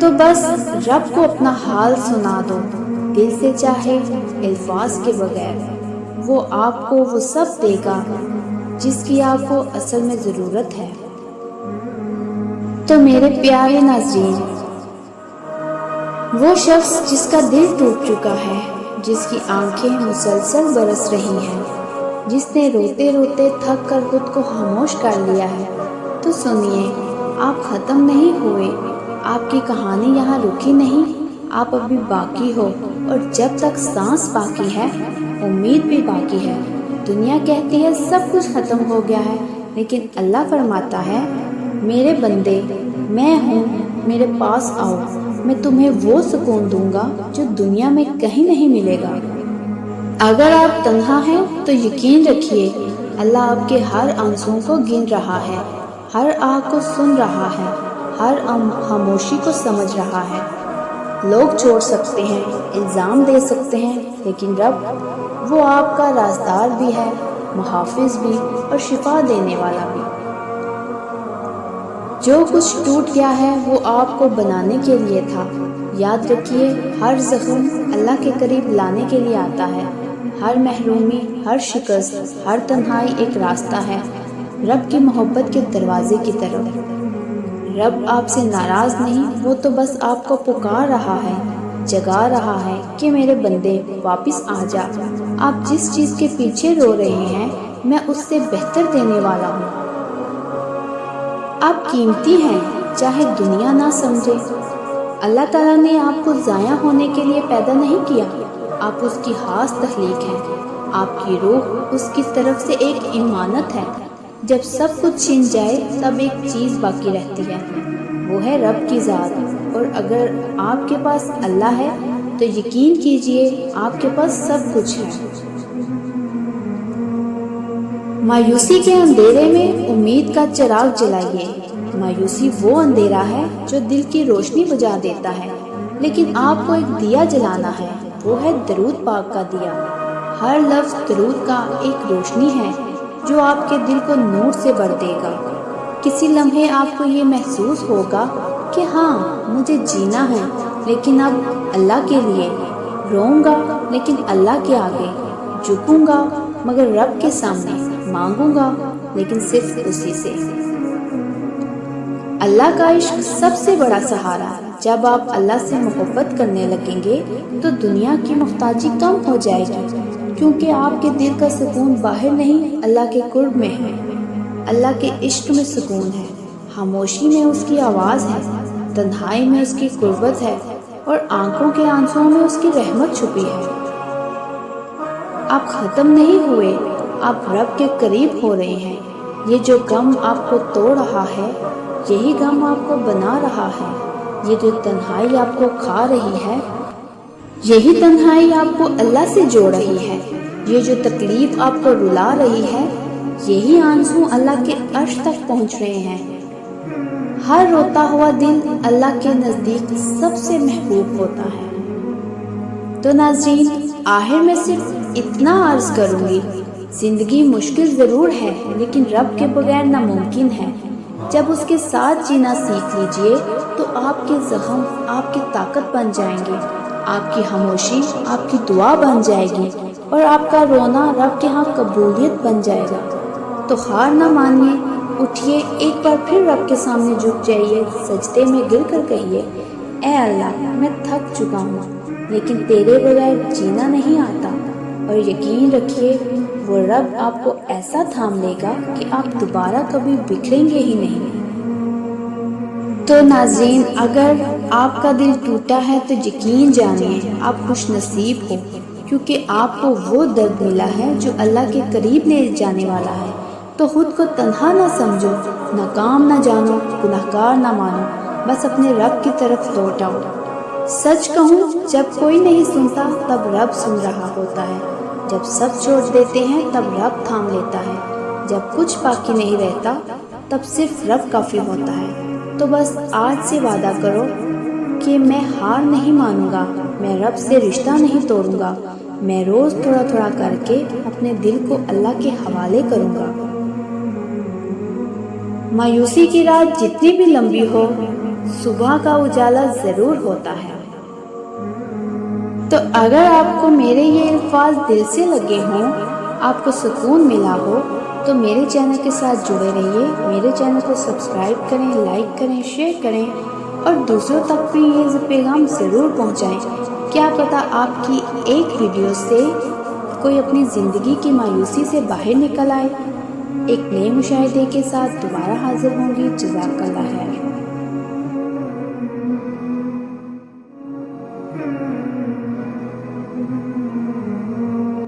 تو بس رب کو اپنا حال سنا دو، دل سے چاہے الفاظ کے بغیر۔ وہ آپ کو وہ سب دے گا جس کی آپ کو اصل میں ضرورت ہے۔ تو میرے پیارے ناظرین، وہ شخص جس کا دل ٹوٹ چکا ہے، جس کی آنکھیں مسلسل برس رہی ہیں، جس نے روتے روتے تھک کر خود کو خاموش کر لیا ہے، تو سنیے، آپ ختم نہیں ہوئے، آپ کی کہانی یہاں رکی نہیں، آپ ابھی باقی ہو، اور جب تک سانس باقی ہے امید بھی باقی ہے۔ دنیا کہتی ہے سب کچھ ختم ہو گیا ہے، لیکن اللہ فرماتا ہے، میرے بندے، میں ہوں، میرے پاس آؤ، میں تمہیں وہ سکون دوں گا جو دنیا میں کہیں نہیں ملے گا۔ اگر آپ تنہا ہیں تو یقین رکھیے، اللہ آپ کے ہر آنسوؤں کو گن رہا ہے، ہر آہ کو سن رہا ہے، ہر خاموشی کو سمجھ رہا ہے۔ لوگ چھوڑ سکتے ہیں، الزام دے سکتے ہیں، لیکن رب، وہ آپ کا رازدار بھی ہے، محافظ بھی، اور شفا دینے والا بھی۔ جو کچھ ٹوٹ گیا ہے وہ آپ کو بنانے کے لیے تھا۔ یاد رکھیے، ہر زخم اللہ کے قریب لانے کے لیے آتا ہے۔ ہر محرومی، ہر شکست، ہر تنہائی ایک راستہ ہے رب کی محبت کے دروازے کی طرف۔ رب آپ سے ناراض نہیں، وہ تو بس آپ کو پکار رہا ہے، جگا رہا ہے کہ میرے بندے واپس آ جا، آپ جس چیز کے پیچھے رو رہے ہیں میں اس سے بہتر دینے والا ہوں۔ آپ قیمتی ہیں، چاہے دنیا نہ سمجھے۔ اللہ تعالیٰ نے آپ کو ضائع ہونے کے لیے پیدا نہیں کیا، آپ اس کی خاص تخلیق ہیں۔ آپ کی روح اس کی طرف سے ایک امانت ہے۔ جب سب کچھ چھن جائے تب ایک چیز باقی رہتی ہے، وہ ہے رب کی ذات، اور اگر آپ کے پاس اللہ ہے تو یقین کیجئے آپ کے پاس سب کچھ ہے۔ مایوسی کے اندھیرے میں امید کا چراغ جلائیے۔ مایوسی وہ اندھیرا ہے جو دل کی روشنی بجھا دیتا ہے، لیکن آپ کو ایک دیا جلانا ہے، وہ ہے درود پاک کا دیا۔ ہر لفظ درود کا ایک روشنی ہے جو آپ کے دل کو نور سے بھر دے گا۔ کسی لمحے آپ کو یہ محسوس ہوگا کہ ہاں، مجھے جینا ہے، لیکن اب اللہ کے لیے۔ روؤں گا لیکن اللہ کے آگے، جھکوں گا مگر رب کے سامنے، مانگوں گا لیکن صرف اسی سے۔ اللہ کا عشق سب سے بڑا سہارا۔ جب آپ اللہ سے محبت کرنے لگیں گے تو دنیا کی محتاجی کم ہو جائے گی، کیونکہ آپ کے دل کا سکون باہر نہیں، اللہ کے قرب میں ہے۔ اللہ کے عشق میں سکون ہے، خاموشی میں اس کی آواز ہے، تنہائی میں اس کی قربت ہے، اور آنکھوں کے آنسوؤں میں اس کی رحمت چھپی ہے۔ آپ ختم نہیں ہوئے، آپ رب کے قریب ہو رہے ہیں۔ یہ جو غم آپ کو توڑ رہا ہے، یہی غم آپ کو بنا رہا ہے۔ یہ جو تنہائی آپ کو کھا رہی ہے، یہی تنہائی آپ کو اللہ سے جوڑ رہی ہے۔ یہ جو تکلیف آپ کو رلا رہی ہے، یہی آنسو اللہ کے عرش تک پہنچ رہے ہیں۔ ہر روتا ہوا دل اللہ کے نزدیک سب سے محبوب ہوتا ہے۔ تو ناظرین، آخر میں صرف اتنا عرض کروں گی، زندگی مشکل ضرور ہے لیکن رب کے بغیر ناممکن ہے۔ جب اس کے ساتھ جینا سیکھ لیجئے تو آپ کے زخم آپ کی طاقت بن جائیں گے، آپ کی خاموشی آپ کی دعا بن جائے گی، اور آپ کا رونا رب کے ہاں قبولیت بن جائے گا۔ تو ہار نہ مانیے، اٹھیے، ایک بار پھر رب کے سامنے جھک جائیے، سجدے میں گر کر کہیے، اے اللہ، میں تھک چکا ہوں، لیکن تیرے بغیر جینا نہیں آتا، اور یقین رکھیے وہ رب آپ کو ایسا تھام لے گا کہ آپ دوبارہ کبھی بکھریں گے ہی نہیں۔ تو ناظرین، اگر آپ کا دل ٹوٹا ہے تو یقین جانیے آپ خوش نصیب ہو، کیونکہ آپ کو وہ درد ملا ہے جو اللہ کے قریب لے جانے والا ہے۔ تو خود کو تنہا نہ سمجھو، ناکام نہ جانو، گناہگار نہ مانو، بس اپنے رب کی طرف لوٹ آؤ۔ سچ کہوں، جب کوئی نہیں سنتا تب رب سن رہا ہوتا ہے، جب سب چھوڑ دیتے ہیں تب رب تھام لیتا ہے، جب کچھ باقی نہیں رہتا تب صرف رب کافی ہوتا ہے۔ تو بس آج سے وعدہ کرو کہ میں ہار نہیں مانوں گا، میں رب سے رشتہ نہیں توڑوں گا، میں روز تھوڑا تھوڑا کر کے اپنے دل کو اللہ کے حوالے کروں گا۔ مایوسی کی رات جتنی بھی لمبی ہو، صبح کا اجالا ضرور ہوتا ہے۔ تو اگر آپ کو میرے یہ الفاظ دل سے لگے ہوں، آپ کو سکون ملا ہو، تو میرے چینل کے ساتھ جڑے رہیے۔ میرے چینل کو سبسکرائب کریں، لائک کریں، شیئر کریں اور دوسروں تک بھی یہ پیغام ضرور پہنچائیں۔ کیا پتہ آپ کی ایک ویڈیو سے کوئی اپنی زندگی کی مایوسی سے باہر نکل آئے۔ ایک نئے مشاہدے کے ساتھ دوبارہ حاضر ہوں گی۔ جزاک اللہ خیر۔